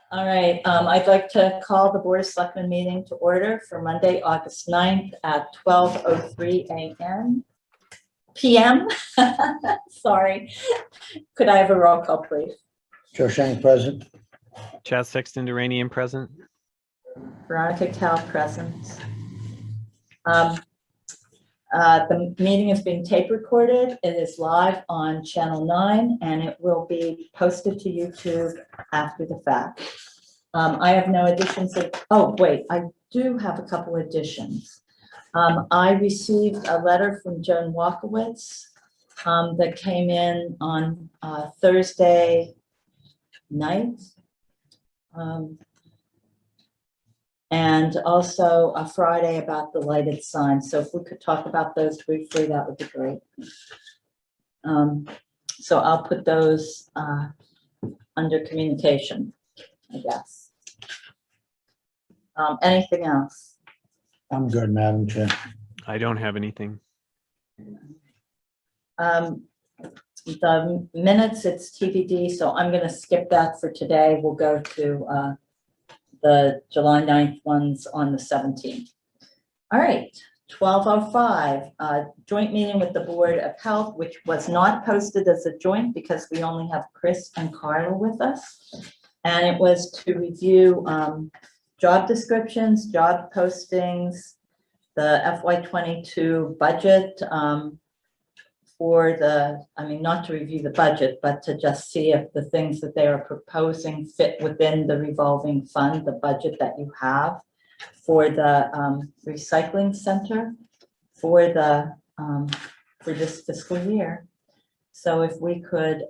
All right, I'd like to call the Board of Selectmen meeting to order for Monday, August 9th at 12:03 a.m. PM. Sorry. Could I have a roll call, please? Joe Shank present. Chad Sexton Duranian present. Veronica Cal present. The meeting is being tape recorded. It is live on Channel 9 and it will be posted to YouTube after the fact. I have no additions. Oh, wait, I do have a couple additions. I received a letter from Joan Walkowitz that came in on Thursday night. And also a Friday about the lighted signs. So if we could talk about those briefly, that would be great. So I'll put those under communication, I guess. Anything else? I'm good, Madam Chair. I don't have anything. The minutes, it's TBD, so I'm going to skip that for today. We'll go to the July 9th ones on the 17th. All right, 12:05, joint meeting with the Board of Health, which was not posted as a joint because we only have Chris and Carla with us. And it was to review job descriptions, job postings, the FY22 budget, for the, not to review the budget, but to just see if the things that they are proposing fit within the revolving fund, the budget that you have for the recycling center for the for this fiscal year. So if we could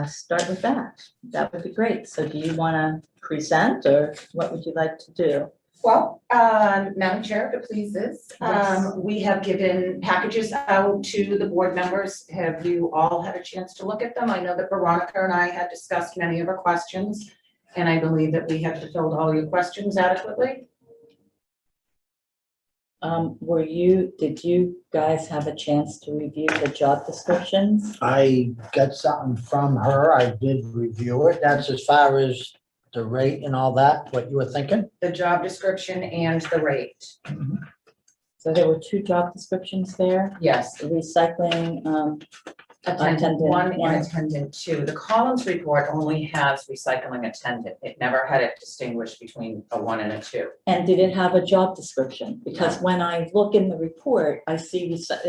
start with that would be great. So do you want to present or what would you like to do? Well, Madam Chair, if it pleases, Yes. we have given packages out to the board members. Have you all had a chance to look at them? I know that Veronica and I had discussed many of her questions, and I believe that we have fulfilled all your questions adequately. Did you guys have a chance to review the job descriptions? I got something from her. I did review it. That's as far as the rate and all that, what you were thinking? The job description and the rate. So there were two job descriptions there, Yes, the recycling, attendant one one. and attendant two. The Collins report only has recycling attendant. It never had it distinguished between a one and a two. and did it have a job description? Because when I look in the report, I see it's at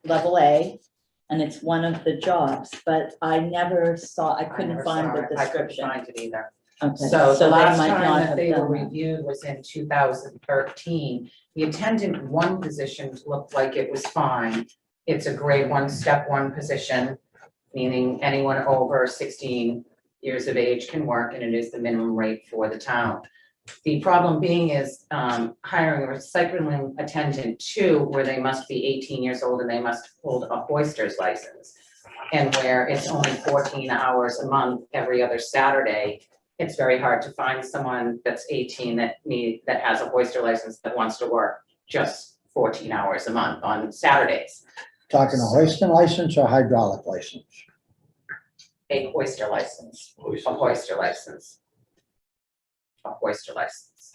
level A, and it's one of the jobs, but I never saw, I couldn't never find saw the it. I couldn't description. find it either. Okay, So the they last might time not that have they were done that. reviewed was in 2013. The attendant one position looked like it was fine. It's a grade one, step one position, meaning anyone over 16 years of age can work, and it is the minimum rate for the town. The problem being is hiring a recycling attendant two, where they must be 18 years old and they must hold a hoister's license. And where it's only 14 hours a month every other Saturday, it's very hard to find someone that's 18 that has a hoister license that wants to work just 14 hours a month on Saturdays. Talking a hoisting license or hydraulic license? A hoister license, a hoister license. A hoister license.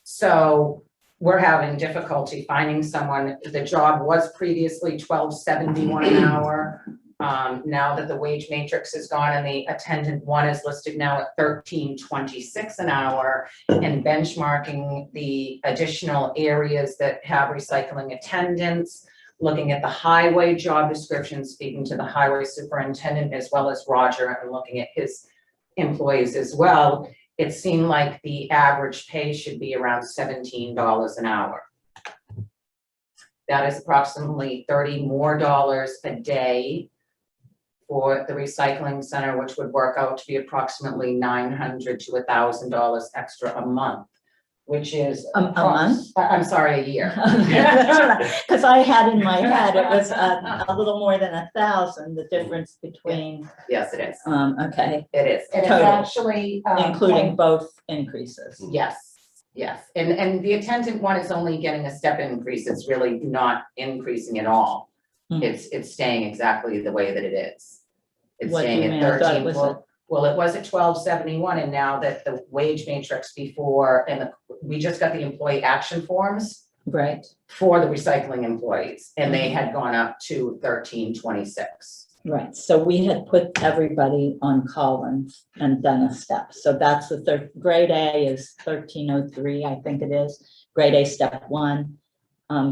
So we're having difficulty finding someone. The job was previously $12.71 an hour. Now that the wage matrix is gone and the attendant one is listed now at $13.26 an hour, and benchmarking the additional areas that have recycling attendants, looking at the highway job description, speaking to the highway superintendent as well as Roger and looking at his employees as well, it seemed like the average pay should be around $17 an hour. That is approximately $30 more a day for the recycling center, which would work out to be approximately $900 to $1,000 extra a month, which is A month? I'm sorry, a year. Because I had in my head, it was a little more than 1,000, the difference between, Yes, it is. okay, It is. And it's Total. actually including both increases. Yes, yes. And the attendant one is only getting a step increase. It's really not increasing at all. Hmm. It's staying exactly the way that it is. It's What do you staying mean? at I thought it 13. was Well, Well, it was at 1271, and now that the wage matrix before, we just got the employee action forms Right, for the recycling employees, and they had gone up to 1326. right. So we had put everybody on Collins and done a step. So that's the third, grade A is 1303, I think it is. Grade A step 1,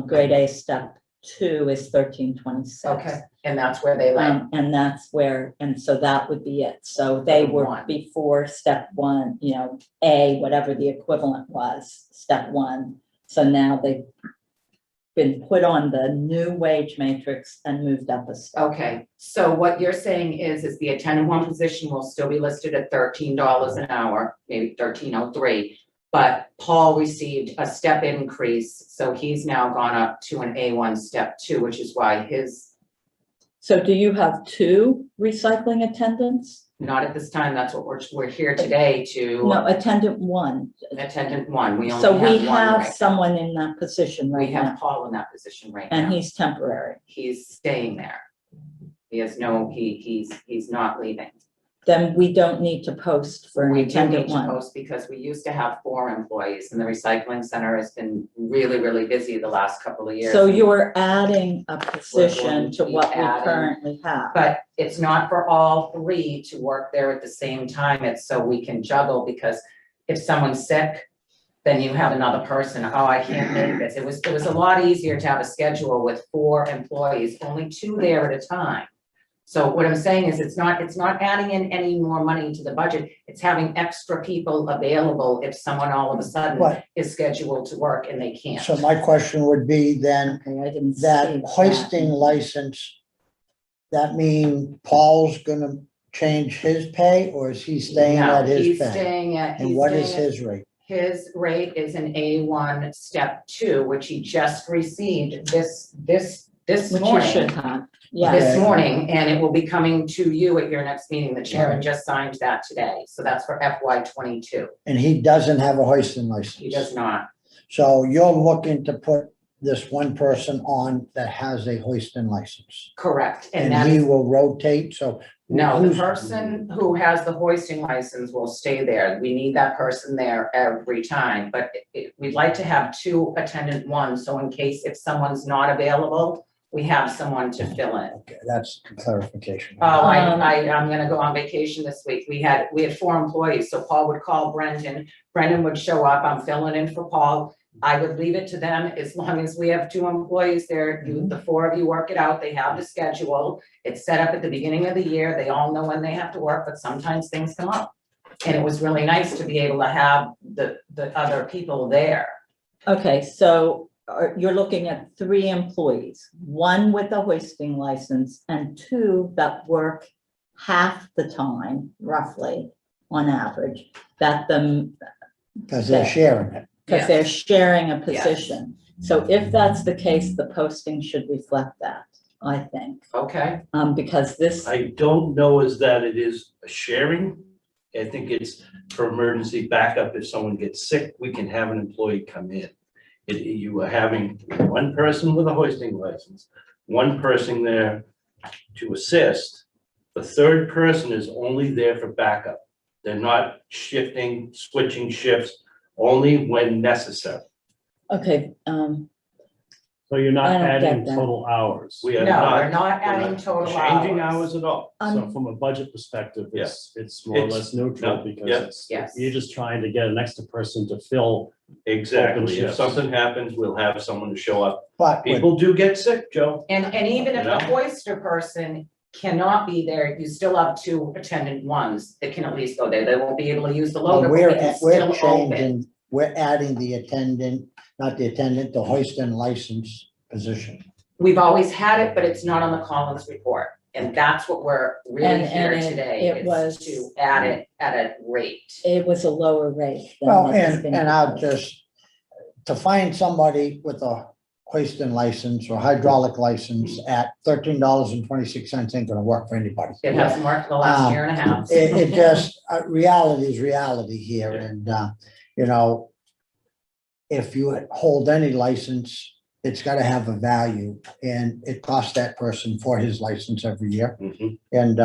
grade A step 2 is 1326. Okay, and that's where they went. And that's where, and so that would be it. So they were One. before step 1, you know, A, whatever the equivalent was, step 1. So now they've been put on the new wage matrix and moved up a step. Okay, so what you're saying is the attendant 1 position will still be listed at $13 an hour, maybe 1303. But Paul received a step increase, so he's now gone up to an A1 step 2, which is why his, So do you have 2 recycling attendants? not at this time, that's what we're here today No, to, attendant 1. attendant 1, we only So have we one have right now. someone in that position We right have now, Paul in that position right and now. he's temporary. He's staying there. He has no, he's not leaving. Then we don't need to post for an We do need attendant to 1. post because we used to have 4 employees and the recycling center has been really, really busy the last couple of years. So you're adding a position to be what we adding- currently have. But it's not for all 3 to work there at the same time. It's so we can juggle, because if someone's sick, then you have another person. Oh, I can't make this. It was a lot easier to have a schedule with 4 employees, only 2 there at a time. So what I'm saying is it's not adding in any more money to the budget. It's having extra people available if someone all of a sudden Right. is scheduled to work and they can't. So my question would be then, Okay, I didn't see that hoisting license, that mean Paul's gonna change his pay, or is he staying No, at his he's pay? staying at, And he's what is staying at- his rate? His rate is an A1 step 2, which he just received this Which you morning. should have, This yeah. Okay. morning, and it will be coming to you at your next meeting. The chairman just signed that today, so that's for FY 22. And he doesn't have a hoisting license? He does not. So you're looking to put this one person on that has a hoisting license? Correct, and And that he is, will rotate, so. no, the who's- person who has the hoisting license will stay there. We need that person there every time, but we'd like to have 2 attendant 1, so in case if someone's not available, we have someone to fill in. Okay, that's clarification. Oh, Um, I'm gonna go on vacation this week. We had 4 employees, so Paul would call Brendan. Brendan would show up. I'm filling in for Paul. I would leave it to them as long as we have 2 employees there. The 4 of you work it out. They have the schedule. It's set up at the beginning of the year. They all know when they have to work, but sometimes things come up. And it was really nice to be able to have the other people there. Okay, so you're looking at 3 employees, 1 with a hoisting license and 2 that work half the time, roughly, on average, that Because they're sharing it. because they're sharing a Yes. position. So if that's the case, the posting should reflect that, I think. Okay, Because this, I don't know is that it is a sharing. I think it's for emergency backup. If someone gets sick, we can have an employee come in. You are having 1 person with a hoisting license, 1 person there to assist. The 3rd person is only there for backup. They're not shifting, switching shifts, only when necessary. okay, So you're not I don't get adding that. total hours. We no, are we're not not adding total changing hours. hours at all. So um, from a budget perspective, it's more or It's- less neutral no, because yeah. it's, Yes. you're just trying to get an extra person to fill. Exactly. If shifts. something happens, we'll have someone to show up. But with- People do get sick, Joe. And even if You the know? hoister person cannot be there, you still have 2 attendant 1s that can at least go there. They won't be able to use the loader, but we're, they can we're still open. changing, we're adding the attendant, not the attendant, the hoisting license position. We've always had it, but it's not on the Collins report. And that's what we're really And- here and today, it was- is to add it at a rate. it was a lower rate. than Well, what has been and I'll proposed. just, to find somebody with a hoisting license or hydraulic license at $13.26 ain't gonna work for anybody. It hasn't worked the last year and a half. It just, reality is reality here, and, you know, if you hold any license, it's gotta have a value, and it costs that person for his license every year. Mhm. And,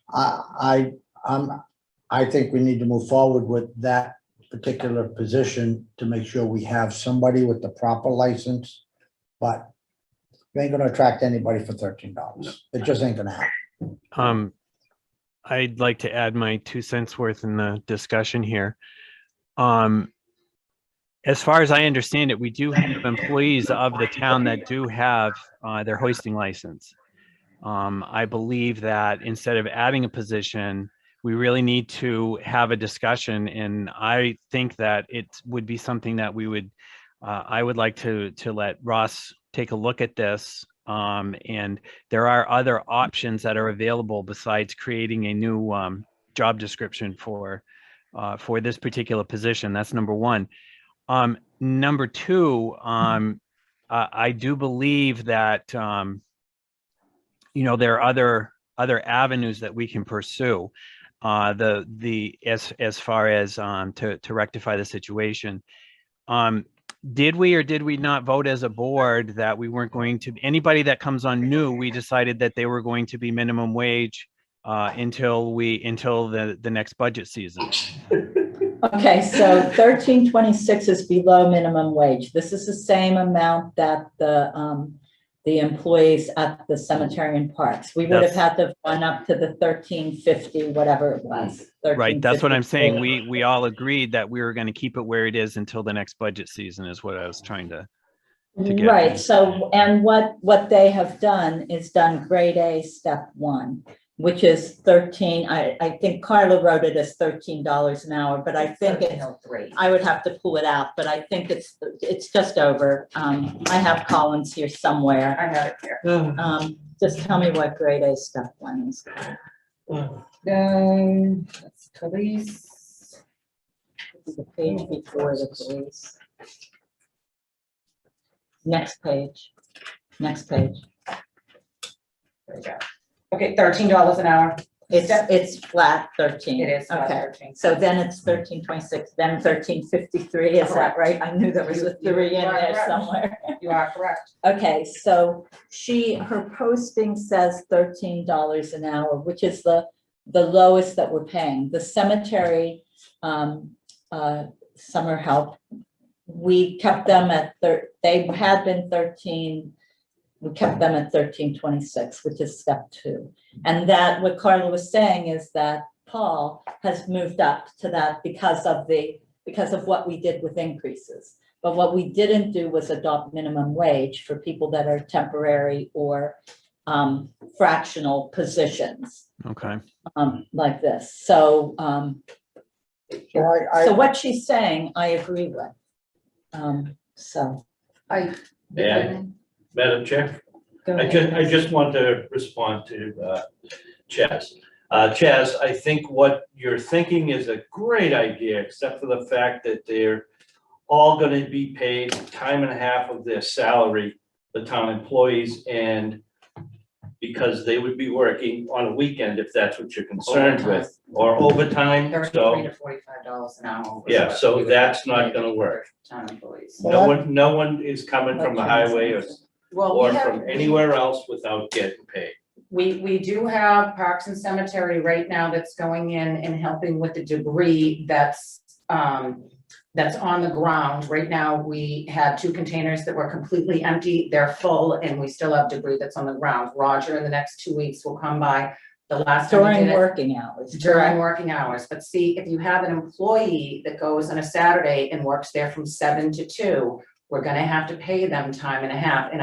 I I think we need to move forward with that particular position to make sure we have somebody with the proper license. But you ain't gonna attract anybody for $13. It just ain't gonna happen. I'd like to add my 2 cents worth in the discussion here. As far as I understand it, we do have employees of the town that do have their hoisting license. I believe that instead of adding a position, we really need to have a discussion, and I think that it would be something that we would, I would like to let Ross take a look at this. And there are other options that are available besides creating a new job description for this particular position. That's number one. Number two, I do believe that there are other avenues that we can pursue. As far as to rectify the situation. Did we or did we not vote as a board that we weren't going to, anybody that comes on new, we decided that they were going to be minimum wage until the next budget season? Okay, so 1326 is below minimum wage. This is the same amount that the employees at the cemetery and parks. We would have had to run up to the 1350, whatever it was. Right, that's what I'm saying. 1354. We all agreed that we were going to keep it where it is until the next budget season is what I was trying to get. Right, so, and what they have done is done grade A, step 1, which is 13, I think Carla wrote it as $13 an hour, but I think it's, I would have to pull it out, but I think it's just over. I have Collins here somewhere. I have it here. Just tell me what grade A, step 1 is. That's police. It's the page before the police. Next page. Next page. There we go. Okay, $13 an hour. It's flat 13. It is flat Okay. 13. So then it's 1326, then 1353, is that right? I knew there was a 3 in You are there correct. somewhere. You are correct. Okay, so her posting says $13 an hour, which is the lowest that we're paying. The cemetery summer help, we kept them at they had been 13. We kept them at 1326, which is step 2. And that what Carla was saying is that Paul has moved up to that because of what we did with increases. But what we didn't do was adopt minimum wage for people that are temporary or fractional positions. Okay. Like this. So So so what she's saying, I agree with. So Yeah. Madam Chair, go I ahead. just want to respond to Chaz. Chaz, I think what you're thinking is a great idea, except for the fact that they're all going to be paid time and a half of their salary, the town employees, and because they would be working on a weekend, if that's what you're concerned with, or overtime, $33 so, to $45 an hour. was yeah, what so we would that's have to not pay gonna work. Town employees. no one is coming from the highway or from anywhere else without getting paid. We do have Parks and Cemetery right now that's going in and helping with the debris that's on the ground. Right now, we have 2 containers that were completely empty. They're full and we still have debris that's on the ground. Roger in the next 2 weeks will come by. The last time he During did it- working hours. During correct? working hours, but see, if you have an employee that goes on a Saturday and works there from 7 to 2, we're gonna have to pay them time and a half, and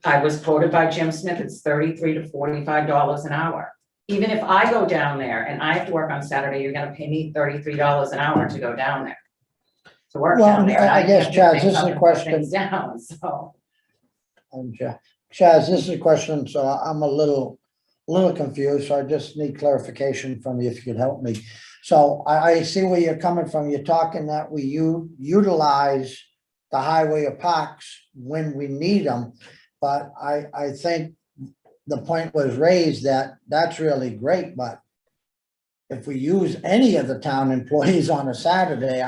I was quoted by Jim Smith, it's $33 to $45 an hour. Even if I go down there and I have to work on Saturday, you're gonna pay me $33 an hour to go down there. To work Well, down there. and I guess, can't Chaz, pick this is up a and put question. things down, so. Chaz, this is a question, so I'm a little confused, so I just need clarification from you if you could help me. So I see where you're coming from. You're talking that we utilize the highway or parks when we need them. But I think the point was raised that that's really great, but if we use any of the town employees on a Saturday,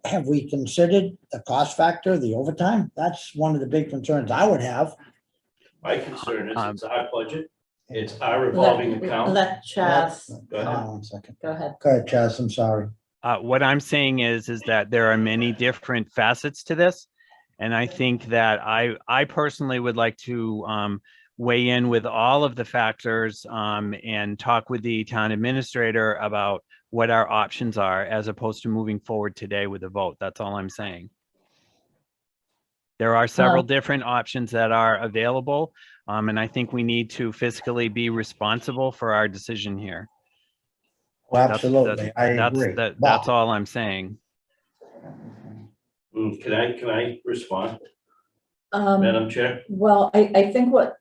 have we considered the cost factor, the overtime? That's one of the big concerns I would have. My concern is it's our budget. It's our revolving account. Let Chaz, Go ahead. Hold on 1 second. go ahead. Go ahead, Chaz, I'm sorry. What I'm saying is that there are many different facets to this. And I think that I personally would like to weigh in with all of the factors and talk with the town administrator about what our options are as opposed to moving forward today with a vote. That's all I'm saying. There are several different options that are available. And I think we need to fiscally be responsible for our decision here. Well, absolutely, I agree. That's all I'm saying. Can I respond, Madam Chair? Well, I think what,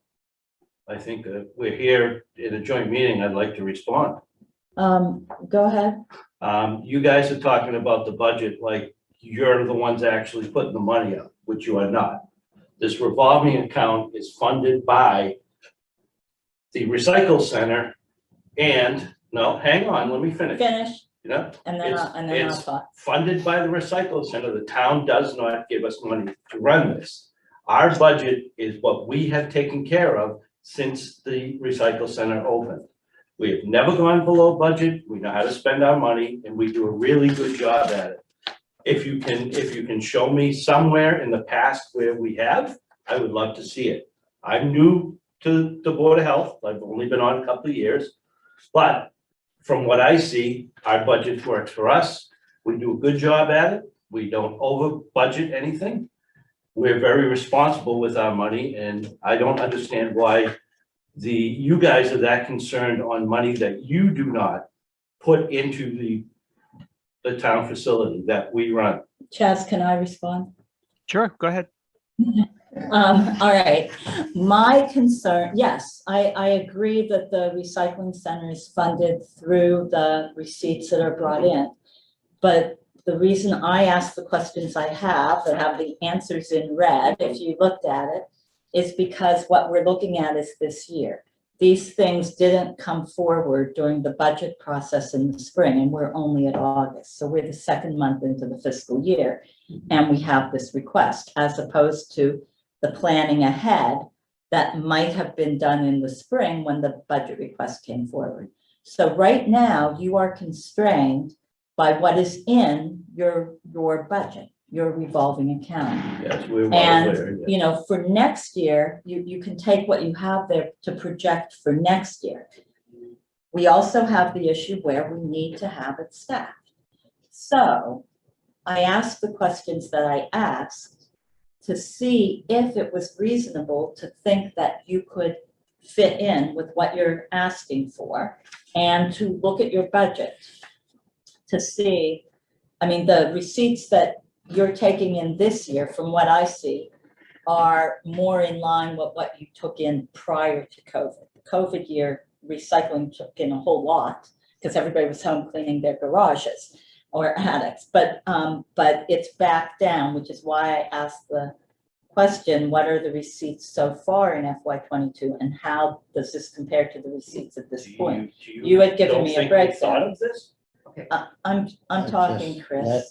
I think we're here in a joint meeting. I'd like to respond. go ahead. You guys are talking about the budget like you're the ones actually putting the money up, which you are not. This revolving account is funded by the recycle center and, no, hang on, let me finish. Finish, You know, and then I'll it's talk. funded by the recycle center. The town does not give us money to run this. Our budget is what we have taken care of since the recycle center opened. We have never gone below budget. We know how to spend our money and we do a really good job at it. If you can show me somewhere in the past where we have, I would love to see it. I'm new to the Board of Health. I've only been on a couple of years, but from what I see, our budget works for us. We do a good job at it. We don't over budget anything. We're very responsible with our money, and I don't understand why you guys are that concerned on money that you do not put into the town facility that we run. Chaz, can I respond? Sure, go ahead. All right, my concern, yes, I agree that the recycling center is funded through the receipts that are brought in. But the reason I ask the questions I have that have the answers in red, if you looked at it, is because what we're looking at is this year. These things didn't come forward during the budget process in the spring, and we're only at August. So we're the second month into the fiscal year, and we have this request, as opposed to the planning ahead that might have been done in the spring when the budget request came forward. So right now, you are constrained by what is in your budget, your revolving account. Yes, we're well aware. And, you know, for next year, you can take what you have there to project for next year. We also have the issue where we need to have it staffed. So I asked the questions that I asked to see if it was reasonable to think that you could fit in with what you're asking for and to look at your budget to see, I mean, the receipts that you're taking in this year, from what I see, are more in line with what you took in prior to COVID. The COVID year, recycling took in a whole lot because everybody was home cleaning their garages or attics, but it's back down, which is why I asked the question, what are the receipts so far in FY22 and how does this compare to the receipts at this point? You had given me a breakdown. Thought of this? I'm talking, Just Chris. let her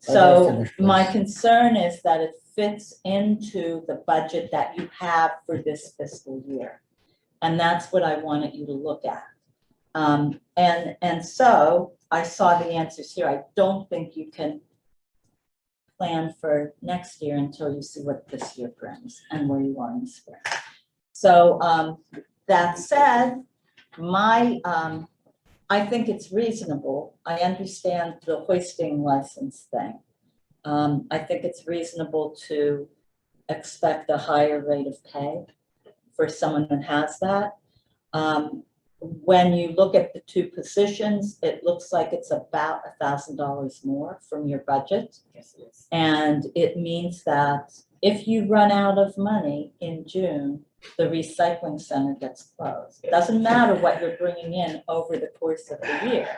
So finish, my please. concern is that it fits into the budget that you have for this fiscal year. And that's what I wanted you to look at. And so I saw the answers here. I don't think you can plan for next year until you see what this year brings and where you are in spring. So that said, I think it's reasonable. I understand the hoisting license thing. I think it's reasonable to expect a higher rate of pay for someone that has that. When you look at the two positions, it looks like it's about $1,000 more from your budget. Yes, it is. And it means that if you run out of money in June, the recycling center gets closed. It doesn't matter what you're bringing in over the course of the year.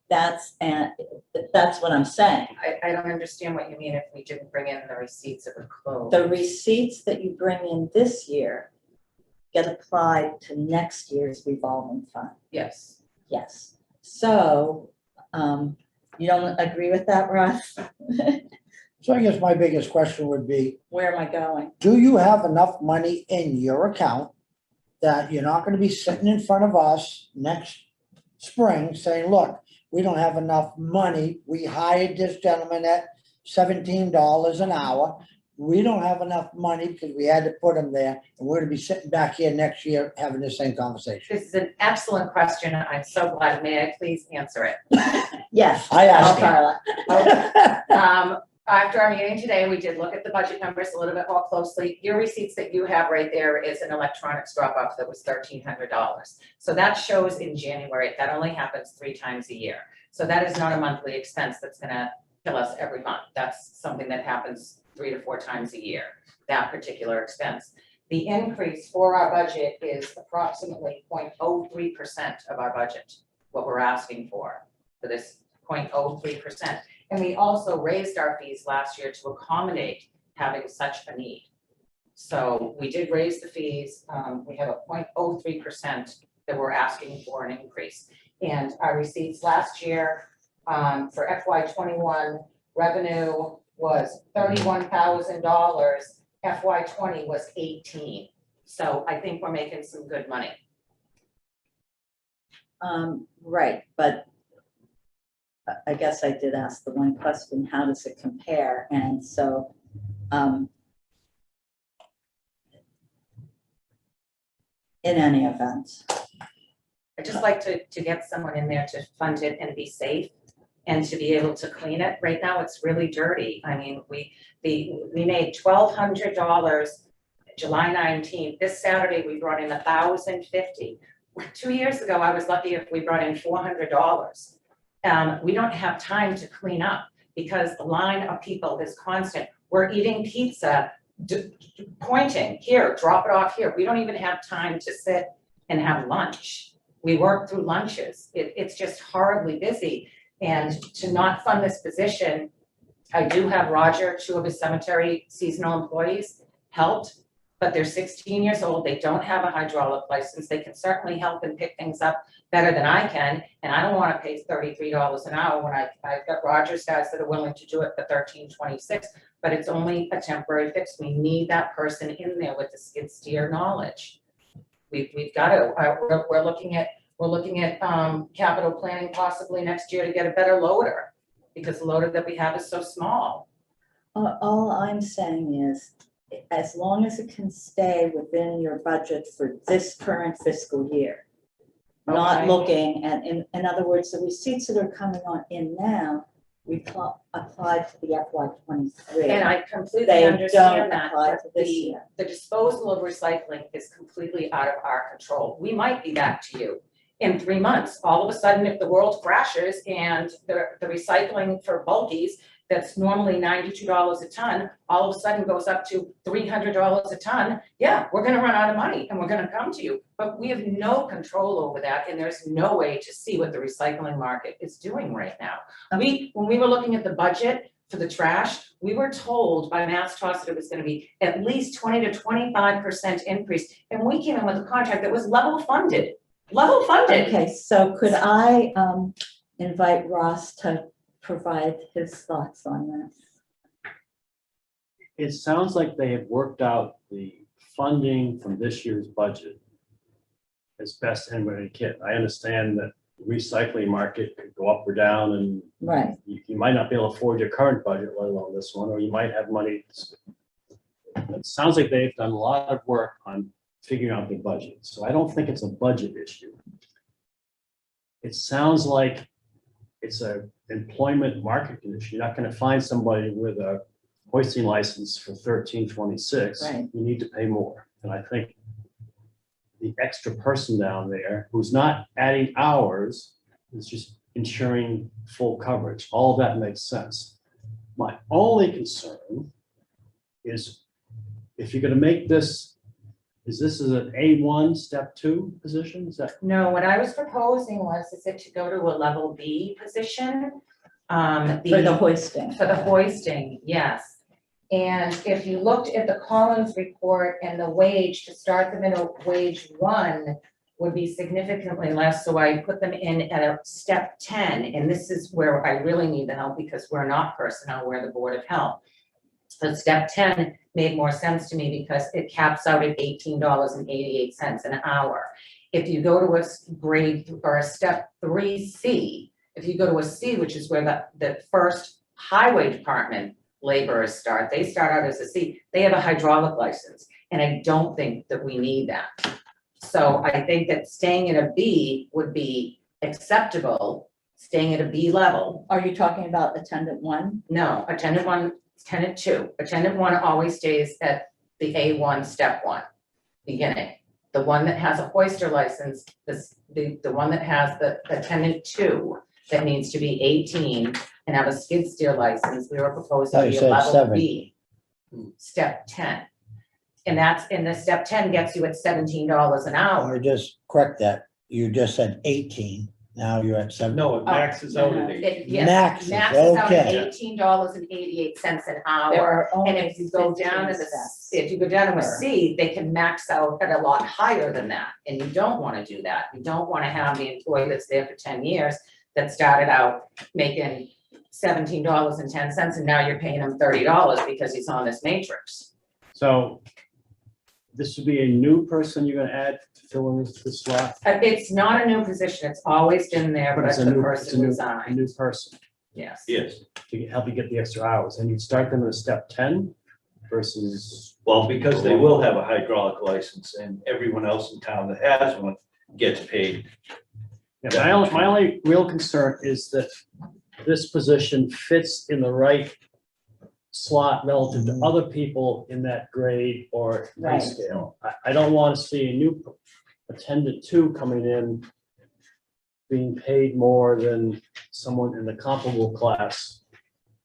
That's what I'm saying. I don't understand what you mean if we didn't bring in the receipts that were closed. The receipts that you bring in this year get applied to next year's revolving fund. Yes. Yes. So you don't agree with that, Russ? So I guess my biggest question would be, Where am I going? do you have enough money in your account that you're not gonna be sitting in front of us next spring saying, look, we don't have enough money. We hired this gentleman at $17 an hour. We don't have enough money because we had to put him there, and we're gonna be sitting back here next year having the same conversation. This is an excellent question. I'm so glad. May I please answer it? Yes. I asked Carla. After our meeting today, we did look at the budget numbers a little bit more closely. Your receipts that you have right there is an electronics drop-off that was $1,300. So that shows in January. That only happens 3 times a year. So that is not a monthly expense that's gonna kill us every month. That's something that happens 3 to 4 times a year, that particular expense. The increase for our budget is approximately 0.03% of our budget, what we're asking for this 0.03%. And we also raised our fees last year to accommodate having such a need. So we did raise the fees. We have a 0.03% that we're asking for an increase. And our receipts last year for FY21 revenue was $31,000. FY20 was 18. So I think we're making some good money. Right, but I guess I did ask the one question, how does it compare? And so, in any event, I just like to get someone in there to fund it and be safe and to be able to clean it. Right now, it's really dirty. I mean, we made $1,200 July 19th. This Saturday, we brought in $1,050. 2 years ago, I was lucky if we brought in $400. We don't have time to clean up because the line of people is constant. We're eating pizza, pointing here, drop it off here. We don't even have time to sit and have lunch. We work through lunches. It's just horribly busy. And to not fund this position, I do have Roger, 2 of his cemetery seasonal employees helped, but they're 16 years old. They don't have a hydraulic license. They can certainly help and pick things up better than I can. And I don't want to pay $33 an hour when I've got Roger's guys that are willing to do it for $13.26, but it's only a temporary fix. We need that person in there with the skid steer knowledge. We've got to, we're looking at capital planning possibly next year to get a better loader because the loader that we have is so small. all I'm saying is, as long as it can stay within your budget for this current fiscal year. Not Okay. looking at, in other words, the receipts that are coming on in now, we applied to the FY23. And I completely They understand don't that, apply but to this the year. disposal of recycling is completely out of our control. We might be back to you in 3 months. All of a sudden, if the world crashes and the recycling for bulkies that's normally $92 a ton, all of a sudden goes up to $300 a ton, yeah, we're gonna run out of money and we're gonna come to you. But we have no control over that and there's no way to see what the recycling market is doing right now. When we were looking at the budget for the trash, we were told by Mass Toss that it was gonna be at least 20 to 25% increase. And we came in with a contract that was level funded. Okay, so could I invite Ross to provide his thoughts on this? It sounds like they have worked out the funding from this year's budget as best anybody can. I understand that the recycling market could go up or down and Right, you might not be able to afford your current budget, let alone this one, or you might have money. It sounds like they've done a lot of work on figuring out their budget. So I don't think it's a budget issue. It sounds like it's a employment market condition. You're not going to find somebody with a hoisting license for $13.26. Right. You need to pay more. And I think the extra person down there who's not adding hours is just ensuring full coverage. All of that makes sense. My only concern is if you're going to make this, is this an A1 step 2 position? Is that? No, what I was proposing was is it to go to a level B position. for the hoisting. For the hoisting, yes. And if you looked at the Collins report and the wage to start them in a wage 1 would be significantly less. So I put them in at a step 10. And this is where I really need the help because we're not personnel, we're the Board of Health. So step 10 made more sense to me because it caps out at $18.88 an hour. If you go to a grade or a step 3C, if you go to a C, which is where the first highway department laborers start, they start out as a C, they have a hydraulic license. And I don't think that we need that. So I think that staying at a B would be acceptable, staying at a B level. Are you talking about attendant 1? No, attendant 1, attendant 2. Attendant 1 always stays at the A1, step 1, beginning. The one that has a hoister license, the one that has the attendant 2, that needs to be 18 and have a skid steer license, we were proposing Oh, to you be a said level 7. B, step 10. And the step 10 gets you at $17 an hour. Let me just correct that. You just said 18. Now you're at 7. No, it maxes out at 8. Yes, Maxes, maxes out at okay. $18.88 an There hour. are only And if you go 15 down to steps. if you go down to a Sure. C, they can max out at a lot higher than that, and you don't wanna do that. You don't wanna have the employee that's there for 10 years that started out making $17.10, and now you're paying him $30 because he's on this matrix. So this would be a new person you're gonna add to fill in this slot? It's not a new position, it's always been there, But but it's a the new, person a resigned, new person yes. Yes, to help you get the extra hours. And you'd start them at step 10 versus, well, because they will have a hydraulic license and everyone else in town that has one gets paid. yeah, my only real concern is that this position fits in the right slot relative to other people in that grade or pay Right. scale. I don't want to see a new attendant 2 coming in being paid more than someone in the comparable class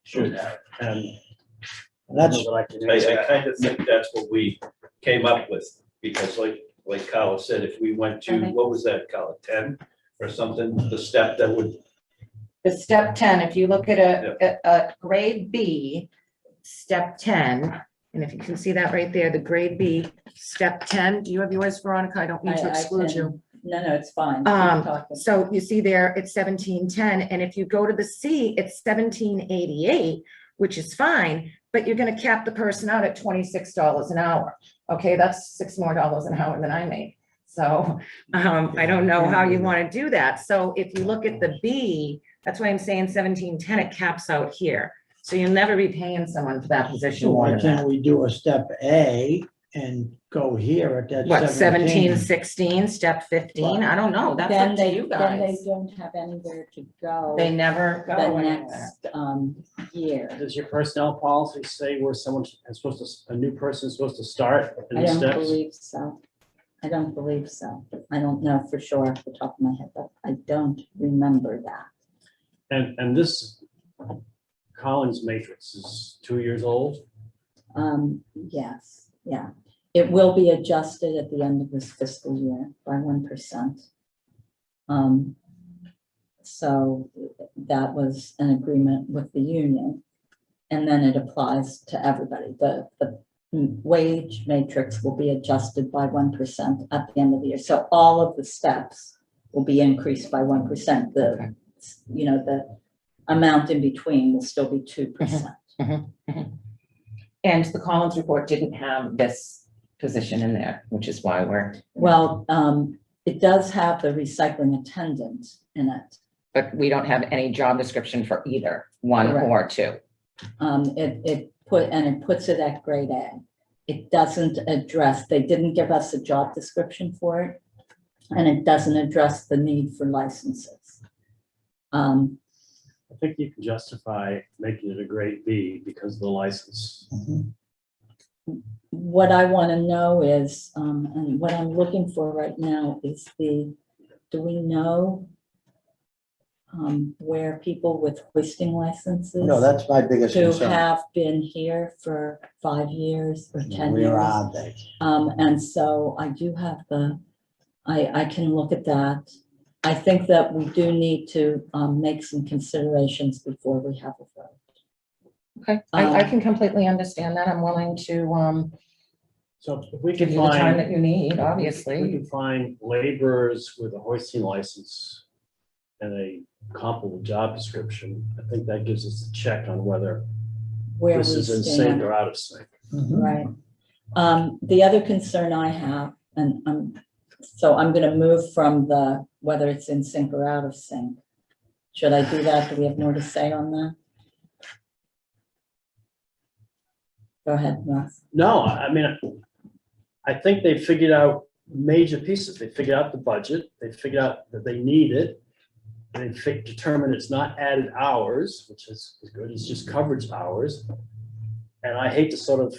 should have. And I That's, know that I can I, answer I that. kind of think that's what we came up with, because like Carla said, if we went to, Okay. what was that, Carla, 10 or something, the step that would, The step 10, if you look at a grade B, step 10, and if you can see that right there, the grade B, step 10, do you have yours, Veronica? I don't mean to I exclude can- you. No, it's fine. Keep talking. So you see there, it's 1710, and if you go to the C, it's 1788, which is fine, but you're gonna cap the person out at $26 an hour. Okay, that's $6 more an hour than I make. So, I don't know how you wanna do that. So if you look at the B, that's why I'm saying 1710, it caps out here. So you'll never be paying someone for that position so more why than can't that. we do a step A and go here at that What, 17, 17? 16, step 15? I don't know. That's Then up to they, you then they guys. don't have anywhere to go They never the go anywhere. next year. Does your personnel policy say where someone is supposed to, a new person is supposed to start in I the don't steps? believe so. I don't believe so. I don't know for sure off the top of my head, but I don't remember that. And this Collins matrix is 2 years old. Yes, yeah. It will be adjusted at the end of this fiscal year by 1%. So that was an agreement with the union. And then it applies to everybody. The wage matrix will be adjusted by 1% at the end of the year. So all of the steps will be increased by 1%. The, you know, the amount in between will still be 2%. And the Collins report didn't have this position in there, which is why we're, Well, it does have the recycling attendant in it. but we don't have any job description for either one Correct. or two. It puts it at grade A. It doesn't address, they didn't give us a job description for it. And it doesn't address the need for licenses. I think you can justify making it a grade B because of the license. What I want to know is, and what I'm looking for right now is do we know where people with hoisting licenses? No, that's my biggest Who concern. have been here for 5 years or 10 Where years. are they? And so I do have I can look at that. I think that we do need to make some considerations before we have a vote. Okay, I can completely understand that. I'm willing to So if we give can you the time that find, you need, if we obviously. can find laborers with a hoisting license and a comparable job description, I think that gives us a check on whether where we This is in sync stand, or out of sync. right? The other concern I have, and so I'm gonna move from the, whether it's in sync or out of sync. Should I do that? Do we have more to say on that? Go ahead, Russ. No, I mean, I think they figured out major pieces. They figured out the budget. They figured out that they need it. They determined it's not added hours, which is good. It's just coverage hours. And I hate to sort of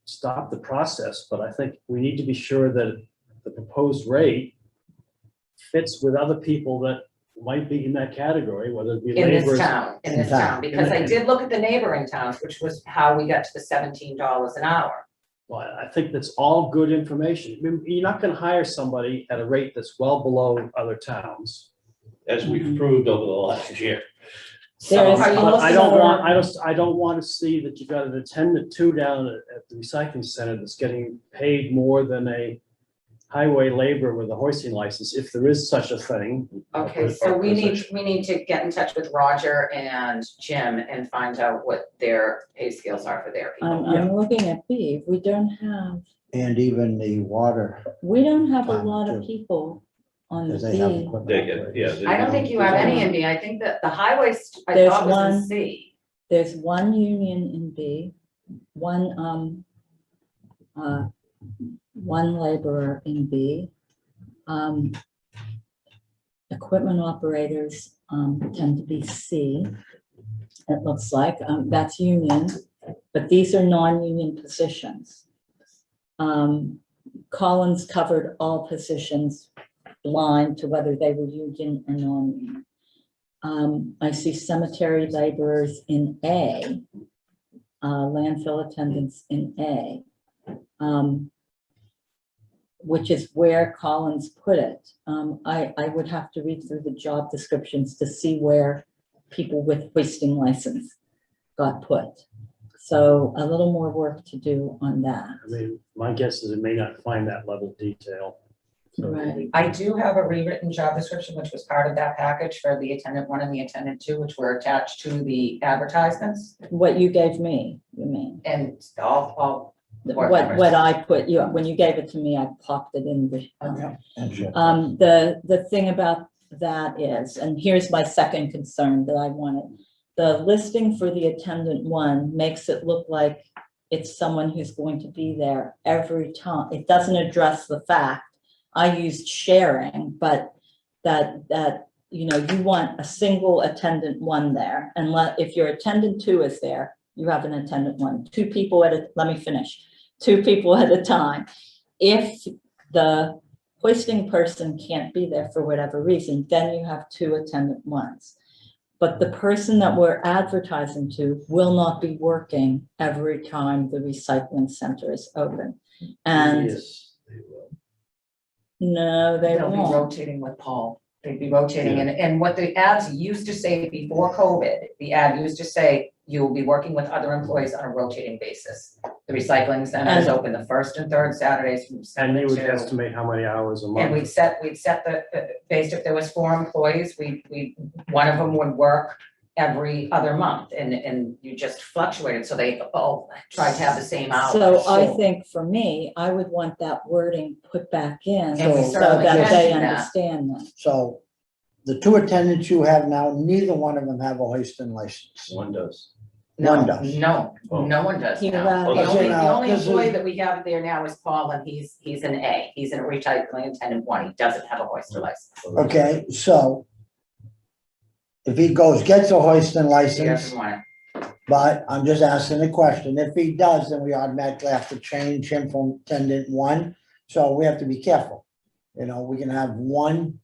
stop the process, but I think we need to be sure that the proposed rate fits with other people that might be in that category, whether it be In this laborers. town, in In this town. town, because I did look at the neighboring towns, which was how we got to the $17 an hour. Well, I think that's all good information. I mean, you're not gonna hire somebody at a rate that's well below other towns. As we've proved over the last year. There is Are you But I looking don't for- want, I don't want to see that you've got an attendant two down at the recycling center that's getting paid more than a highway laborer with a hoisting license, if there is such a thing. Okay, so we need to get in touch with Roger and Jim and find out what their pay scales are for their people. I'm looking at B. We don't have a Fine, lot of too. people on the because they have B. equipment. They get, yeah. I don't think you have any in B. I think that the highways, I There's thought was in one. C. There's one union in B, one laborer in B. Equipment operators tend to be C. It looks like, that's union, but these are non-union positions. Collins covered all positions blind to whether they were union or non-union. I see cemetery laborers in A, landfill attendants in A, which is where Collins put it. I would have to read through the job descriptions to see where people with hoisting license got put. So a little more work to do on that. I mean, my guess is it may not find that level of detail. So Right. I do have a rewritten job description, which was part of that package for the attendant 1 and the attendant 2, which were attached to the advertisements. What you gave me, you mean? And all board members. What I put, when you gave it to me, I popped it in the. Okay. And shit. The thing about that is, and here's my second concern that I wanted. The listing for the attendant 1 makes it look like it's someone who's going to be there every time. It doesn't address the fact, I used sharing, but that you want a single attendant 1 there. And if your attendant 2 is there, you have an attendant 1, 2 people let me finish, 2 people at a time. If the hoisting person can't be there for whatever reason, then you have 2 attendant 1s. But the person that we're advertising to will not be working every time the recycling center is open. And Yes, they will. no, they They'll be won't. rotating with Paul. They'd be rotating, and what the ads used to say before COVID, the ad used to say, you will be working with other employees on a rotating basis. The recycling center is open the first and third Saturdays from 7 And you to would 2. estimate how many hours a And month. we'd set based if there was 4 employees, one of them would work every other month, and you just fluctuated, so they all tried to have the same hours. So I think for me, I would want that wording put back in And we so certainly that can they do that. understand that. So the 2 attendants you have now, neither one of them have a hoisting license. One does. One No, does. no, Oh. no one does He now. allowed- The only, Okay, the only this is- employee that we have there now is Paul, and he's an A, he's a recycling attendant 1, he doesn't have a hoister license. Okay, so if he gets a hoisting He license, doesn't want it. but I'm just asking a question. If he does, then we automatically have to change him from attendant 1. So we have to be careful. We can have 1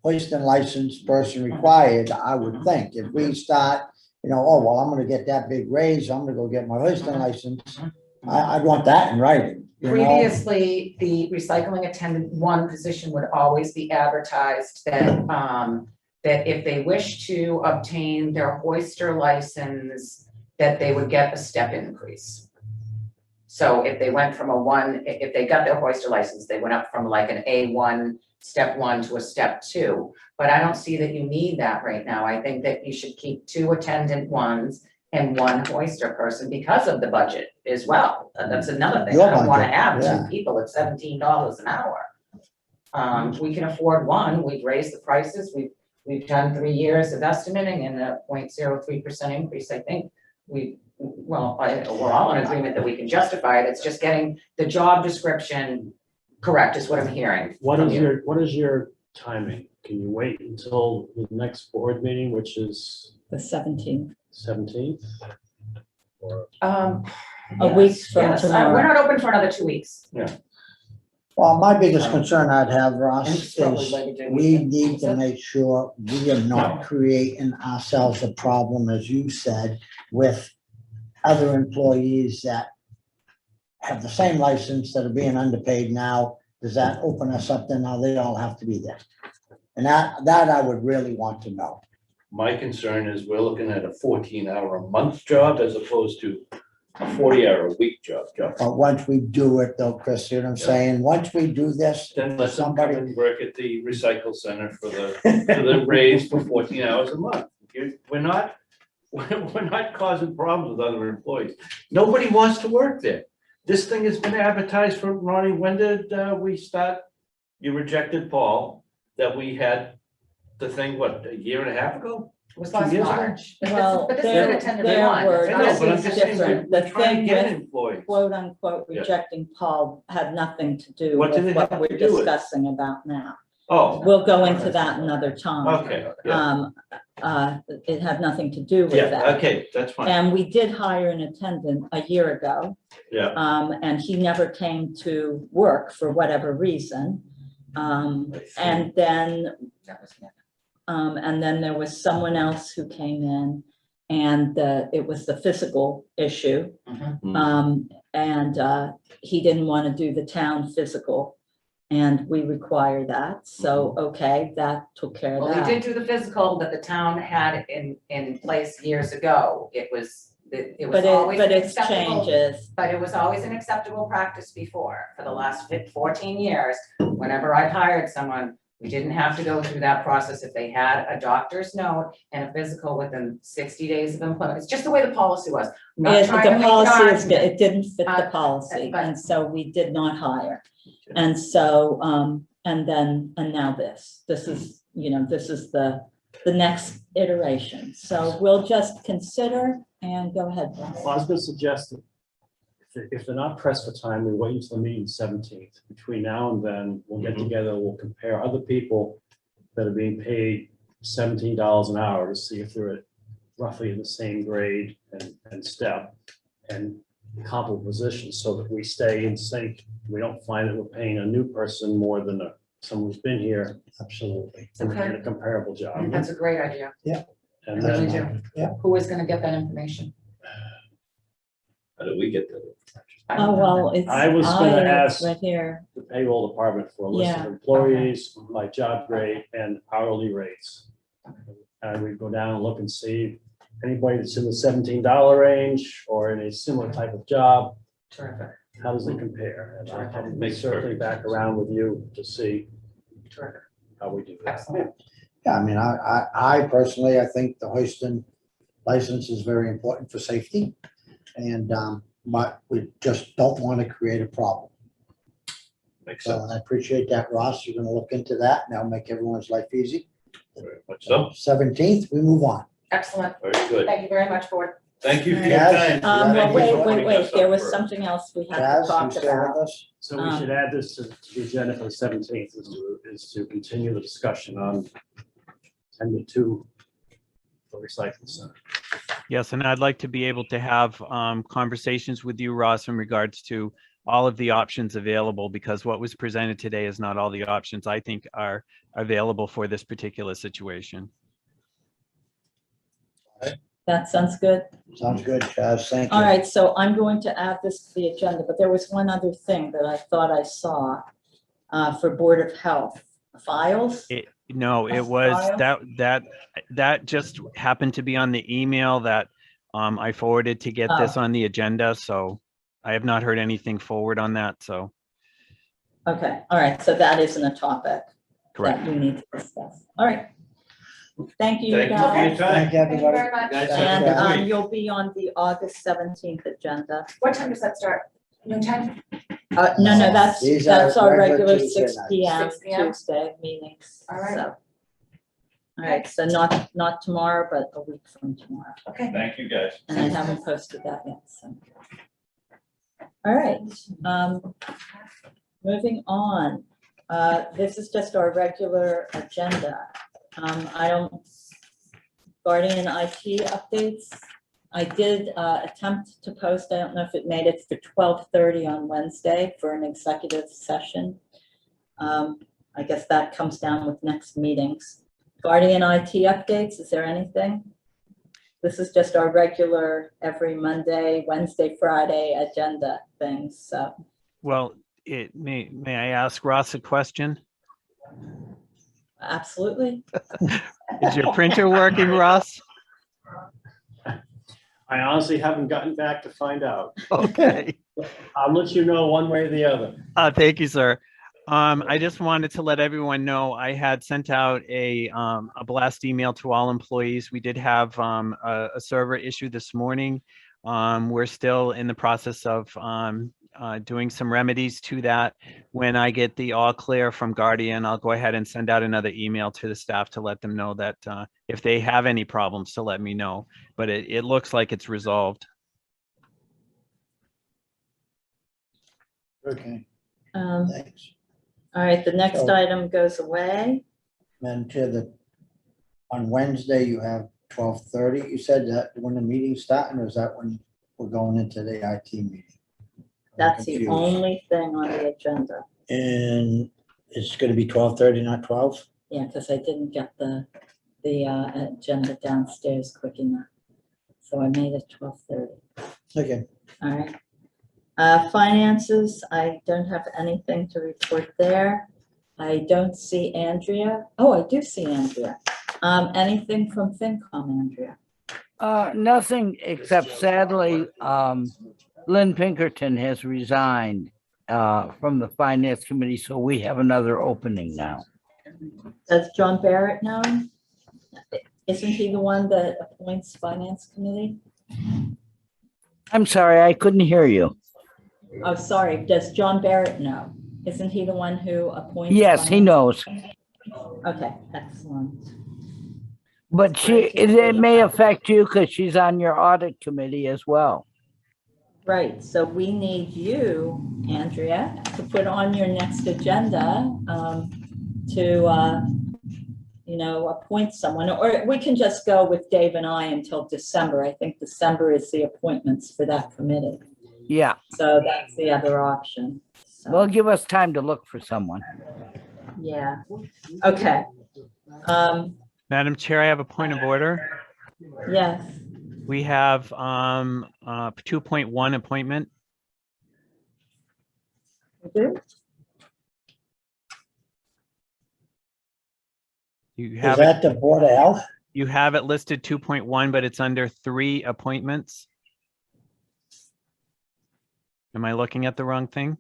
hoisting license person required, I would think. If we start, oh, well, I'm gonna get that big raise, I'm gonna go get my hoisting license. I'd want that in writing. Previously, the recycling attendant 1 position would always be advertised that if they wish to obtain their hoister license, that they would get a step increase. So if they went from if they got their hoister license, they went up from like an A1 step 1 to a step 2. But I don't see that you need that right now. I think that you should keep 2 attendant ones and 1 hoister person because of the budget as well. That's another thing. Your I don't wanna budget, have yeah. 2 people at $17 an hour. We can afford 1, we've raised the prices, we've done 3 years of estimating and a 0.03% increase, I think. We're all in agreement that we can justify it, it's just getting the job description correct is what I'm hearing. What from is you. what is your timing? Can you wait until the next board meeting, which is The 17th. 17th? Or A week Yes, from yes. tomorrow. We're not open for another 2 weeks. Well, my biggest concern I'd have, Ross, And it's probably is Labor Day we weekend. need to make sure we are not creating ourselves a problem, as you said, with other employees that have the same license that are being underpaid now. Does that open us up? Then now they all have to be there. And that I would really want to know. My concern is we're looking at a 14-hour a month job as opposed to a 40-hour a week job. But once we do it though, Chris, you know what I'm saying? Once we do this, Then let them come somebody, and work at the recycle center for the raise for 14 hours a month. We're not causing problems with other employees. Nobody wants to work there. This thing has been advertised for, Ronnie, when did we start? You rejected Paul, that we had the thing, what, a year and a half ago? It was last 2 years ago? March. Well, But this is their- an attendant their one. word- I know, This but I'm is just saying, different. we're The trying thing to get with employees. quote unquote Yeah. rejecting Paul had nothing to do What did with it what have we're to do with? discussing about now. Oh, We'll go into that another time. okay, yeah, It had nothing to do with yeah, that. okay, that's fine, And we did hire an attendant a year ago, yeah. and he never came to work for whatever reason. And then there was someone else who came in and it was the physical issue. And he didn't want to do the town physical and we require that. So, okay, that took care of Well, we that. did do the physical that the town had in place years ago. It was always But an it's acceptable. changes. But it was always an acceptable practice before, for the last 14 years. Whenever I've hired someone, we didn't have to go through that process if they had a doctor's note and a physical within 60 days of employment. It's just the way the policy was. I'm not The trying to make an policy is, argument. it didn't fit the Uh, policy, but- and so we did not hire. And so, and now this is, this is the next iteration. So we'll just consider and go ahead. Ross. Well, I was gonna suggest that if they're not pressed for time, we wait until the meeting 17th. Between now and then, we'll get together, we'll compare other people that are being paid $17 an hour to see if they're roughly in the same grade and step and comparable positions, so that we stay in sync. We don't find that we're paying a new person more than someone who's been here absolutely. in Okay. a comparable I job. think that's a great idea. And I really then, do. Yeah. Who is gonna get that information? How do we get that? I don't Oh, know. well, it's. I was gonna it's ask- Right here. the payroll department for a list of Yeah. employees by job grade and hourly rates. And we go down and look and see anybody that's in the $17 range or in a similar type of job, Terrific, how does it compare? And I can Makes certainly perfect back sense. around with you to see terrific, how we do that. excellent. Yeah, I mean, I personally, I think the hoisting license is very important for safety. And, but we just don't want to create a problem. Makes So sense. I appreciate that, Ross. You're gonna look into that. and that'll make everyone's life easy. Very much so. 17th, we move on. Excellent, Very good. thank you very much for Thank you for your Yes. time. Well, Thank you wait, for wait, putting wait, us there up was for- something else we have Jazz, to you talk still about. with us? So we should add this to the agenda for the 17th is to continue the discussion on 10 to 2 for recycling center. Yes, and I'd like to be able to have conversations with you, Ross, in regards to all of the options available, because what was presented today is not all the options I think are available for this particular situation. That sounds good. Sounds good, Jazz. Thank you. All right, so I'm going to add this to the agenda, but there was one other thing that I thought I saw for Board of Health files. No, it was that just happened to be on the email that I forwarded to get this on the agenda. So I have not heard anything forward on that. So Okay, all right, so that isn't a topic. Correct. that we need to discuss. All right. Thank you, Thank you for guys. your time. Thank you, Thank you everybody. very much. Guys, have a And good week. you'll be on the August 17th agenda. What time does that start? No time? No, No, that's these are our regular regular Tuesday 6 nights. PM 6 p.m.? Tuesday meetings. All right. So. All right, so not tomorrow, but a week from tomorrow. Okay. Thank you, guys. And I haven't posted that yet, so. All right, moving on. This is just our regular agenda. Guardian IT updates. I did attempt to post, I don't know if it made it for 12:30 on Wednesday for an executive session. I guess that comes down with next meetings. Guardian IT updates, is there anything? This is just our regular every Monday, Wednesday, Friday agenda things, so. Well, may I ask Ross a question? Absolutely. Is your printer working, Ross? I honestly haven't gotten back to find out. Okay. I'll let you know one way or the other. Thank you, sir. I just wanted to let everyone know I had sent out a blast email to all employees. We did have a server issue this morning. We're still in the process of doing some remedies to that. When I get the all clear from Guardian, I'll go ahead and send out another email to the staff to let them know that if they have any problems, to let me know. But it looks like it's resolved. Okay, All thanks. right, the next So- item goes away. Then on Wednesday, you have 12:30. You said that when the meeting's starting, or is that when we're going into the IT meeting? I'm That's the confused. only thing on the agenda. And it's gonna be 12:30, not 12? Yeah, because I didn't get the agenda downstairs quick enough. So I made it 12:30. Okay, All right. Finances, I don't have anything to report there. I don't see Andrea. Oh, I do see Andrea. Anything from FinCom, Andrea? Nothing except sadly, Lynn Pinkerton has resigned from the Finance Committee, so we have another opening now. Does John Barrett know? Isn't he the one that appoints Finance Committee? I'm sorry, I couldn't hear you. Oh, sorry. Does John Barrett know? Isn't he the one who appoints? Yes, he finance- knows, Okay, excellent. but it may affect you because she's on your audit committee as well. Right, so we need you, Andrea, to put on your next agenda to, appoint someone, or we can just go with Dave and I until December. I think December is the appointments for that committee. Yeah, So that's the other option. So, well, give us time to look for someone. yeah, okay. Madam Chair, I have a point of order. Yes, We have 2.1 appointment. we do. You is have it, that the Board of Health? you have it listed 2.1, but it's under 3 appointments. Am I looking at the wrong thing?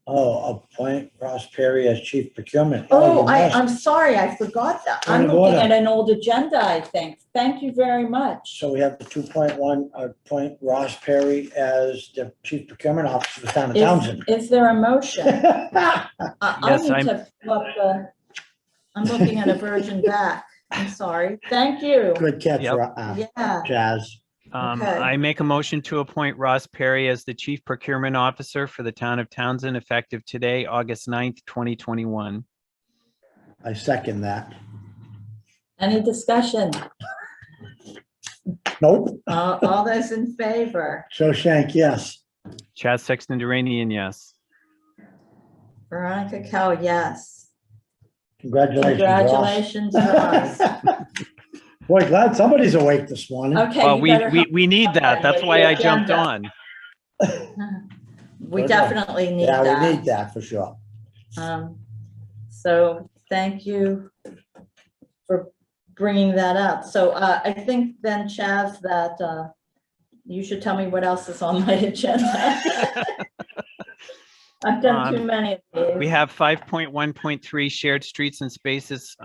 Oh, appoint Ross Perry as Chief Procurement. Oh, you missed. I'm sorry, I forgot that. I'm Point of looking order. at an old agenda, I think. Thank you very much. So we have the 2.1, appoint Ross Perry as the Chief Procurement Officer for the town of Is- Townsend. Is there a motion? I Yes, need I'm- to pull up I'm looking at a version back. I'm sorry. Thank you. Good catch, Yep. Yeah, Jazz. Okay. I make a motion to appoint Ross Perry as the Chief Procurement Officer for the town of Townsend, effective today, August 9th, 2021. I second that. any discussion? Nope. All those in favor? Joe Shank, yes. Chaz Sexton Duranian, yes. Veronica Kell, yes. Congratulations, Ross. Congratulations, Ross. Boy, glad somebody's awake this morning. Okay. Well, you we, better we, help we need that. with That's the why I jumped agenda. on. We Good. definitely need Yeah, we that. need that for sure. So thank you for bringing that up. So I think then, Chaz, that you should tell me what else is on my agenda. I've done too many of these. We have 5.1.3 shared streets and spaces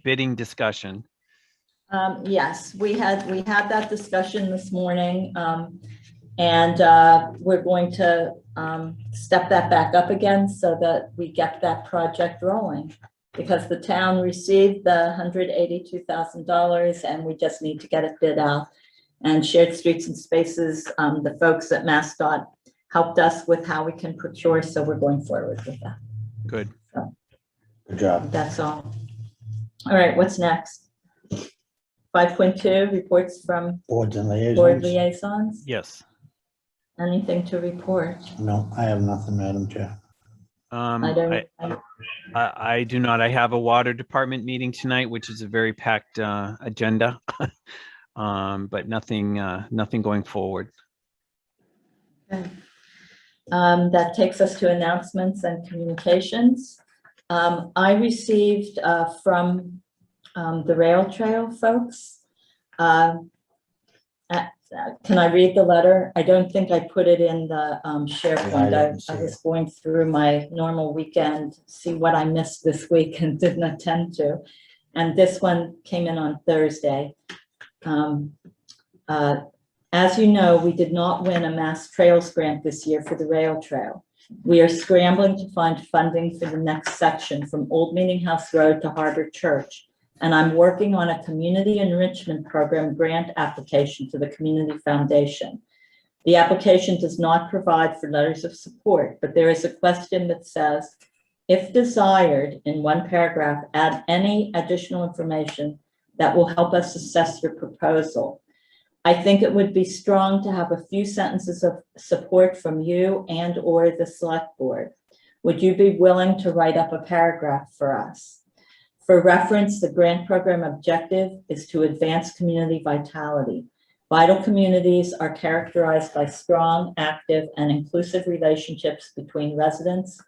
bidding discussion. Yes, we had that discussion this morning. And we're going to step that back up again so that we get that project rolling. Because the town received the $182,000 and we just need to get it bid out. And Shared Streets and Spaces, the folks at MassDOT helped us with how we can procure, so we're going forward with that. Good. Good job. That's all. All right, what's next? 5.2, reports from Boards and board liaisons. liaisons. Yes. Anything to report? No, I have nothing, Madam Chair. I do not. I have a water department meeting tonight, which is a very packed agenda, but nothing going forward. Okay. That takes us to announcements and communications. I received from the rail trail folks. Can I read the letter? I don't think I put it in the SharePoint. I was going through my normal weekend, see what I missed this week and didn't attend to. And this one came in on Thursday. As you know, we did not win a Mass Trails grant this year for the rail trail. We are scrambling to find funding for the next section from Old Meeting House Road to Harbor Church. And I'm working on a community enrichment program grant application to the Community Foundation. The application does not provide for letters of support, but there is a question that says, if desired, in one paragraph, add any additional information that will help us assess your proposal. I think it would be strong to have a few sentences of support from you and or the select board. Would you be willing to write up a paragraph for us? For reference, the grant program objective is to advance community vitality. Vital communities are characterized by strong, active, and inclusive relationships between residents,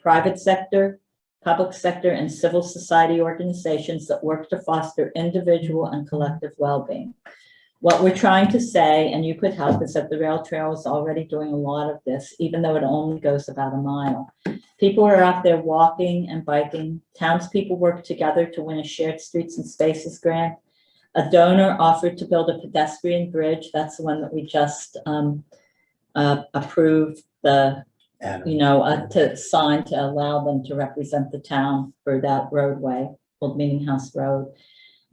private sector, public sector, and civil society organizations that work to foster individual and collective well-being. What we're trying to say, and you could help, is that the rail trail is already doing a lot of this, even though it only goes about a mile. People are out there walking and biking. Townspeople work together to win a Shared Streets and Spaces grant. A donor offered to build a pedestrian bridge. That's the one that we just approved the, to sign to allow them to represent the town for that roadway, Old Meeting House Road.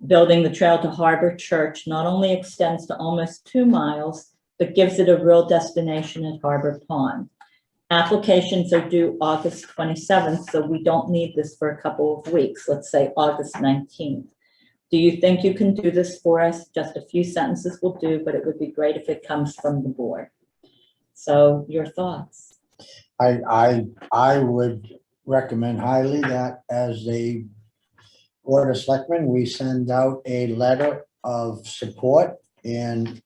Building the trail to Harbor Church not only extends to almost 2 miles, but gives it a real destination at Harbor Pond. Applications are due August 27th, so we don't need this for a couple of weeks, let's say August 19th. Do you think you can do this for us? Just a few sentences will do, but it would be great if it comes from the board. So your thoughts? I would recommend highly that as a Board of Selectmen, we send out a letter of support, and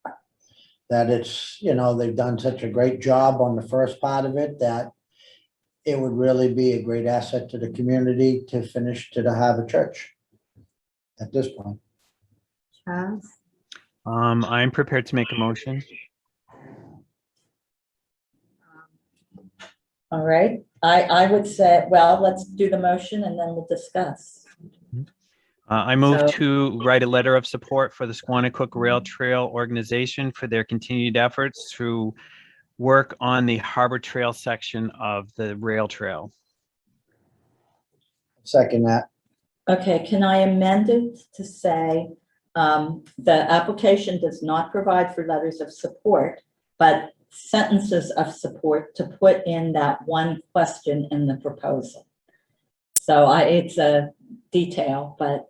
that it's, they've done such a great job on the first part of it that it would really be a great asset to the community to finish to the Harbor Church at this point. Charles? I'm prepared to make a motion. All right, I would say, well, let's do the motion and then we'll discuss. I move So- to write a letter of support for the Squanicook Rail Trail Organization for their continued efforts to work on the Harbor Trail section of the rail trail. Second that. Okay, can I amend it to say the application does not provide for letters of support, but sentences of support to put in that one question in the proposal? So it's a detail, but.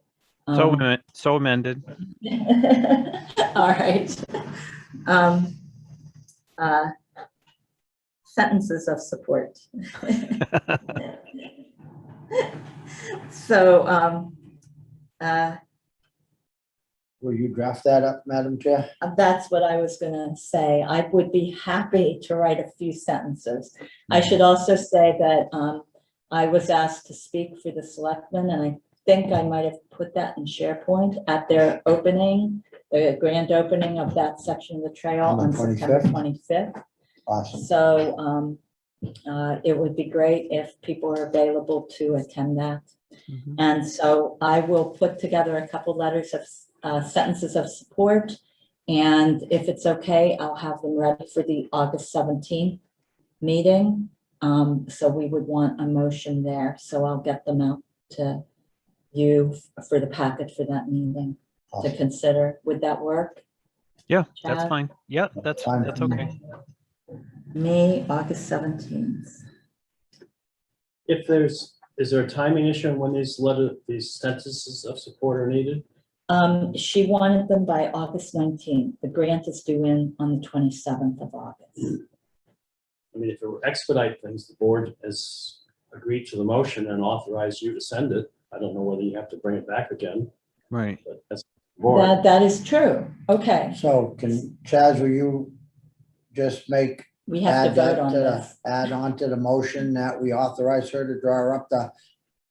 So amended. All right. Sentences of support. So, Will you draft that up, Madam Chair? that's what I was gonna say. I would be happy to write a few sentences. I should also say that I was asked to speak for the selectmen, and I think I might have put that in SharePoint at their opening, the grand opening of that section of the trail On on the September 25th? 25th. Awesome. So It would be great if people are available to attend that. Mhm. And so I will put together a couple letters of sentences of support. And if it's okay, I'll have them ready for the August 17th meeting. So we would want a motion there. So I'll get them out to you for the packet for that meeting to consider. Would that work? Yeah, that's Chad? fine. Yeah, that's Fine. okay. Me, August 17th. If is there a timing issue on when these sentences of support are needed? She wanted them by August 19th. The grant is due in on the 27th of August. I mean, if it were expedite things, the board has agreed to the motion and authorized you to send it. I don't know whether you have to bring it back again, Right. but that's the board. That is true. Okay, So Chaz, will you just we have to add that vote on this. add on to the motion that we authorize her to draw up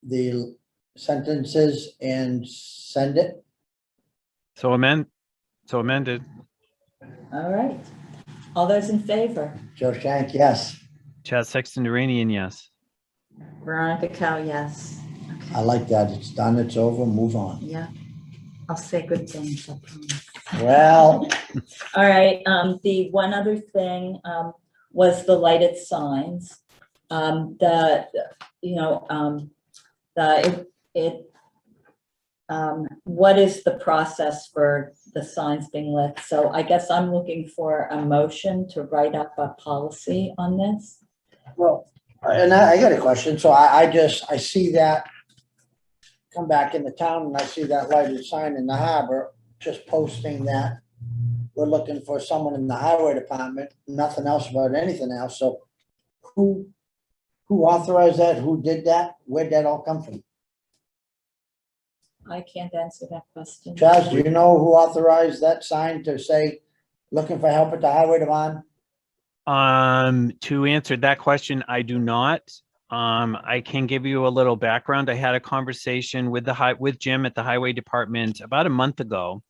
the sentences and send it? So amended. All right. All those in favor? Joe Shank, yes. Chad Sexton Duranian, yes. Veronica Cal, yes. Okay. I like that. It's done, it's over, move on. Yeah, I'll say good things, I promise. Well, All right, the one other thing, was the lighted signs. What is the process for the signs being lit? So I guess I'm looking for a motion to write up a policy on this. well, and I got a question. So I see that come back into town and I see that lighted sign in the harbor, just posting that we're looking for someone in the highway department, nothing else about anything else. So who authorized that? Who did that? Where'd that all come from? I can't answer that question. Chaz, do you know who authorized that sign to say, looking for help at the highway department? To answer that question, I do not. I can give you a little background. I had a conversation with Jim at the highway department about a month ago,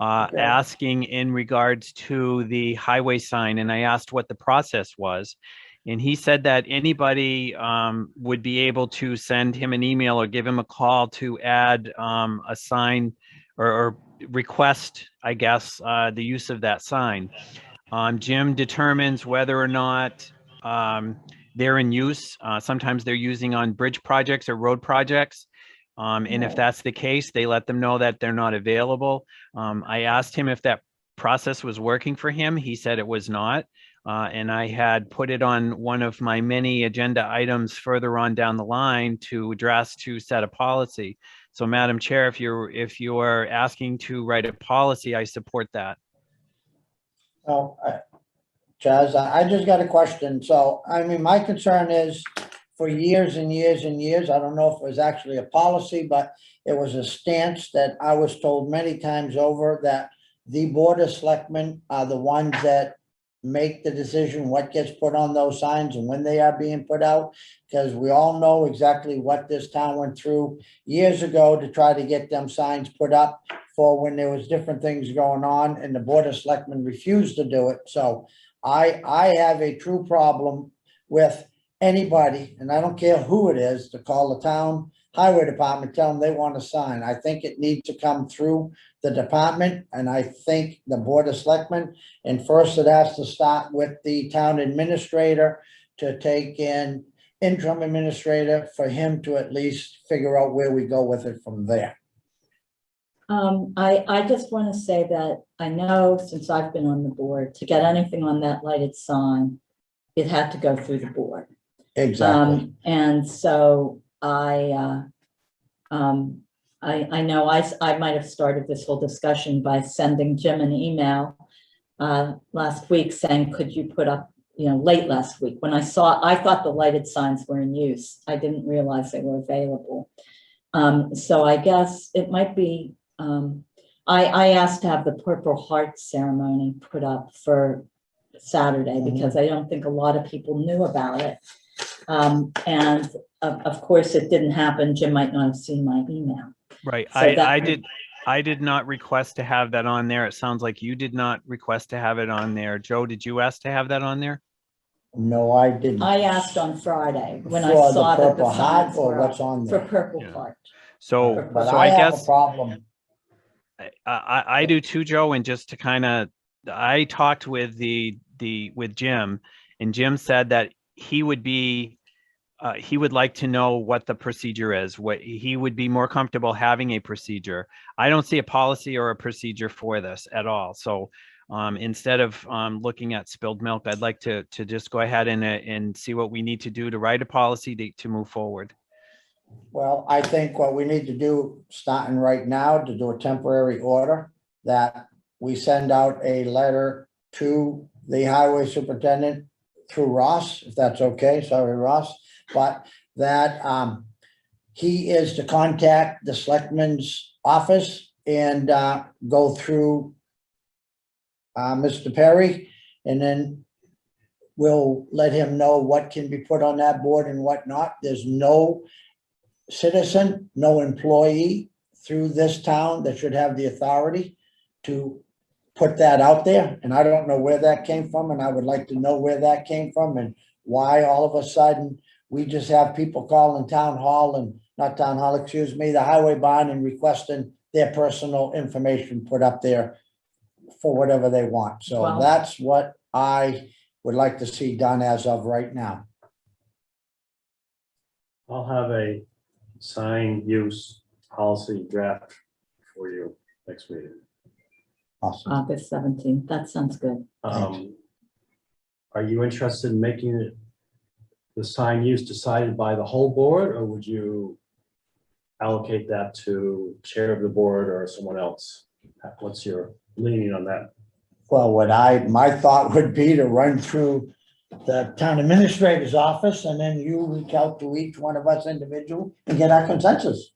Okay. asking in regards to the highway sign, and I asked what the process was. And he said that anybody would be able to send him an email or give him a call to add a sign or request, I guess, the use of that sign. Jim determines whether or not they're in use. Sometimes they're using on bridge projects or road projects. And if that's the case, they let them know that they're not available. I asked him if that process was working for him. He said it was not. And I had put it on one of my many agenda items further on down the line to address to set a policy. So Madam Chair, if you're asking to write a policy, I support that. Oh, Chaz, I just got a question. So, I mean, my concern is for years and years and years, I don't know if it was actually a policy, but it was a stance that I was told many times over that the Board of Selectmen are the ones that make the decision what gets put on those signs and when they are being put out. Because we all know exactly what this town went through years ago to try to get them signs put up for when there was different things going on and the Board of Selectmen refused to do it. So I have a true problem with anybody, and I don't care who it is, to call the town highway department, tell them they want a sign. I think it needs to come through the department, and I think the Board of Selectmen, and first it has to start with the town administrator to take in interim administrator for him to at least figure out where we go with it from there. I just want to say that I know since I've been on the board, to get anything on that lighted sign, it had to go through the board. Exactly. And so I know I might have started this whole discussion by sending Jim an email last week saying, could you put up, late last week when I thought the lighted signs were in use. I didn't realize they were available. So I guess it might be, I asked to have the Purple Heart ceremony put up for Saturday because I don't think a lot of people knew about it. And of course it didn't happen. Jim might not have seen my email. Right. So I did not request to have that on there. It sounds like you did not request to have it on there. Joe, did you ask to have that on there? No, I didn't. I asked on Friday when I For the saw that the Purple Heart signs or were what's up on for there? Purple Yeah. Heart. So, But so I I have a guess problem. I do too, Joe, and just to kind of, I talked with with Jim, and Jim said that he would like to know what the procedure is, what he would be more comfortable having a procedure. I don't see a policy or a procedure for this at all. So instead of looking at spilled milk, I'd like to just go ahead and see what we need to do to write a policy to move forward. Well, I think what we need to do, starting right now, to do a temporary order, that we send out a letter to the highway superintendent through Ross, if that's okay, sorry, Ross, but that he is to contact the selectman's office and go through Mr. Perry, and then we'll let him know what can be put on that board and what not. There's no citizen, no employee through this town that should have the authority to put that out there. And I don't know where that came from, and I would like to know where that came from and why all of a sudden we just have people calling town hall and not town hall, excuse me, the highway barn, and requesting their personal information put up there for whatever they want. So Well- that's what I would like to see done as of right now. I'll have a sign use policy draft for you next meeting. Awesome. August 17th. That sounds good. Are you interested in making it the sign use decided by the whole board, or would you allocate that to chair of the board or someone else? What's your leaning on that? Well, my thought would be to run through the town administrator's office, and then you reach out to each one of us individually and get our consensus.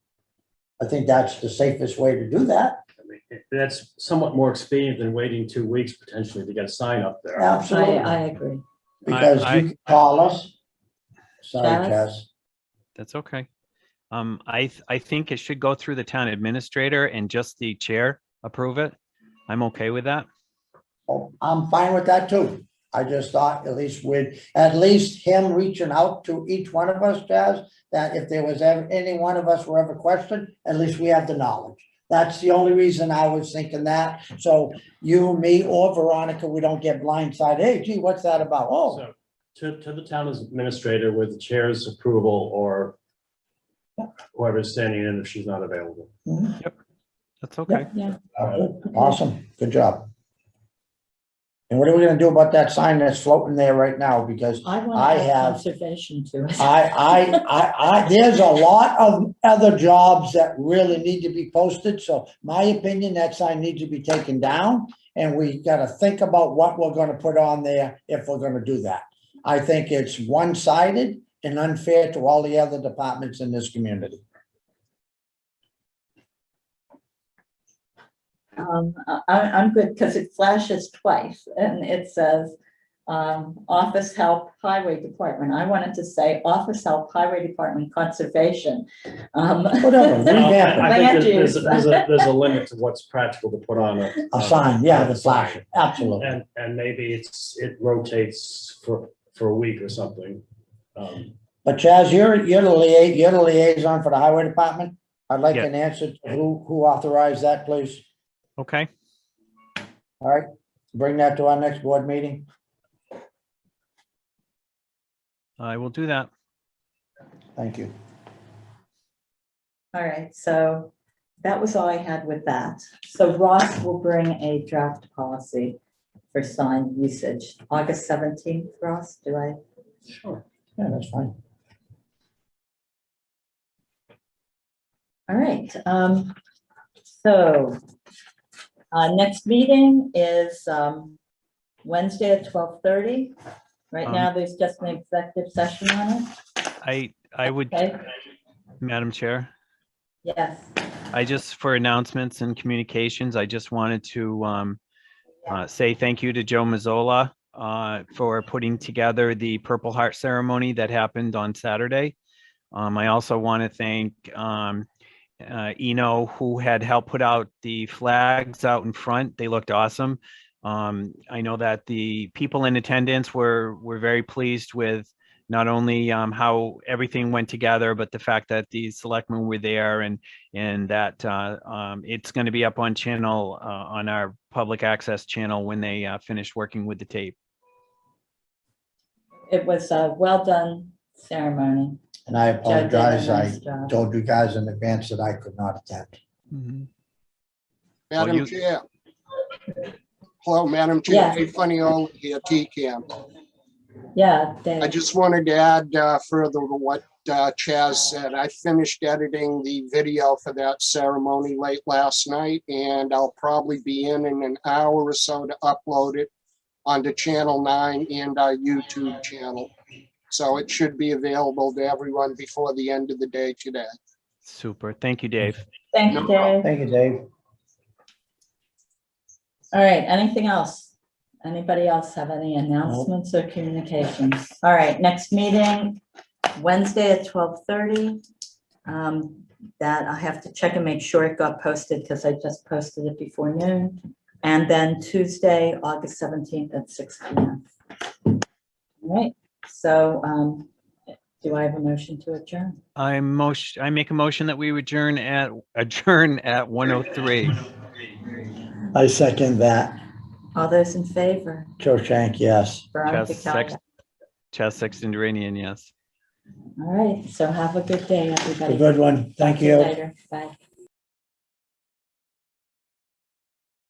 I think that's the safest way to do that. I mean, that's somewhat more expedient than waiting 2 weeks potentially to get a sign up there. Absolutely, I agree. because you can call us. Sorry, Chaz? Chaz. That's okay. I think it should go through the town administrator and just the chair approve it. I'm okay with that. Oh, I'm fine with that too. I just thought at least him reaching out to each one of us, Chaz, that if there was ever, any one of us were ever questioned, at least we have the knowledge. That's the only reason I was thinking that. So you, me, or Veronica, we don't get blindsided. Hey, gee, what's that about? Oh, So to the town administrator with the chair's approval or whoever's standing in if she's not available. That's okay. Yeah. awesome. Good job. And what are we gonna do about that sign that's floating there right now? Because I want I to add have- conservation to it. there's a lot of other jobs that really need to be posted, so my opinion, that sign needs to be taken down. And we gotta think about what we're gonna put on there if we're gonna do that. I think it's one-sided and unfair to all the other departments in this community. I'm good because it flashes twice and it says, Office Help Highway Department. I wanted to say Office Help Highway Department Conservation. Whatever, Well, revamp it. I think Land use. there's a limit to what's practical to put on A sign, yeah, the sign. flash, absolutely. And maybe it rotates for a week or something. But Chaz, you're the liaison for the highway department. I'd like Yeah. an answer to who authorized that, please. Okay. All right, bring that to our next board meeting. I will do that. Thank you. All right, so that was all I had with that. So Ross will bring a draft policy for sign usage, August 17th, Ross, do I? Sure. Yeah, that's fine. All right, so next meeting is Wednesday at 12:30. Right now, there's just an executive session on it. I would, Okay, Madam Chair, yes. I just, for announcements and communications, I just wanted to say thank you to Joe Mazzola for putting together the Purple Heart ceremony that happened on Saturday. I also want to thank Eno, who had helped put out the flags out in front. They looked awesome. I know that the people in attendance were very pleased with not only how everything went together, but the fact that the selectmen were there and that it's going to be up on channel on our public access channel when they finish working with the tape. It was a well done ceremony. And I Joe did a apologize, nice I job. told you guys in advance that I could not attend. Well, Madam you- Chair. Hello, Madam Chair, Yeah. Dave Funnyol here, TCAM. Yeah, I Dave. just wanted to add further to what Chaz said. I finished editing the video for that ceremony late last night, and I'll probably be in an hour or so to upload it onto Channel 9 and our YouTube channel. So it should be available to everyone before the end of the day today. Super. Thank you, Dave. Thank you, Dave. Thank you, Dave. All right, anything else? Anybody else have any announcements or communications? All right, next meeting, Wednesday at 12:30. That I have to check and make sure it got posted because I just posted it before noon. And then Tuesday, August 17th at 6 p.m. All right, so do I have a motion to adjourn? I make a motion that we adjourn at 1:03. I second that. All those in favor? Joe Shank, yes. Veronica Chaz Sex- Kelly. Chaz Sexton Duranian, yes. All right, so have a good day, everybody. A good one. Thank See you. Later, bye.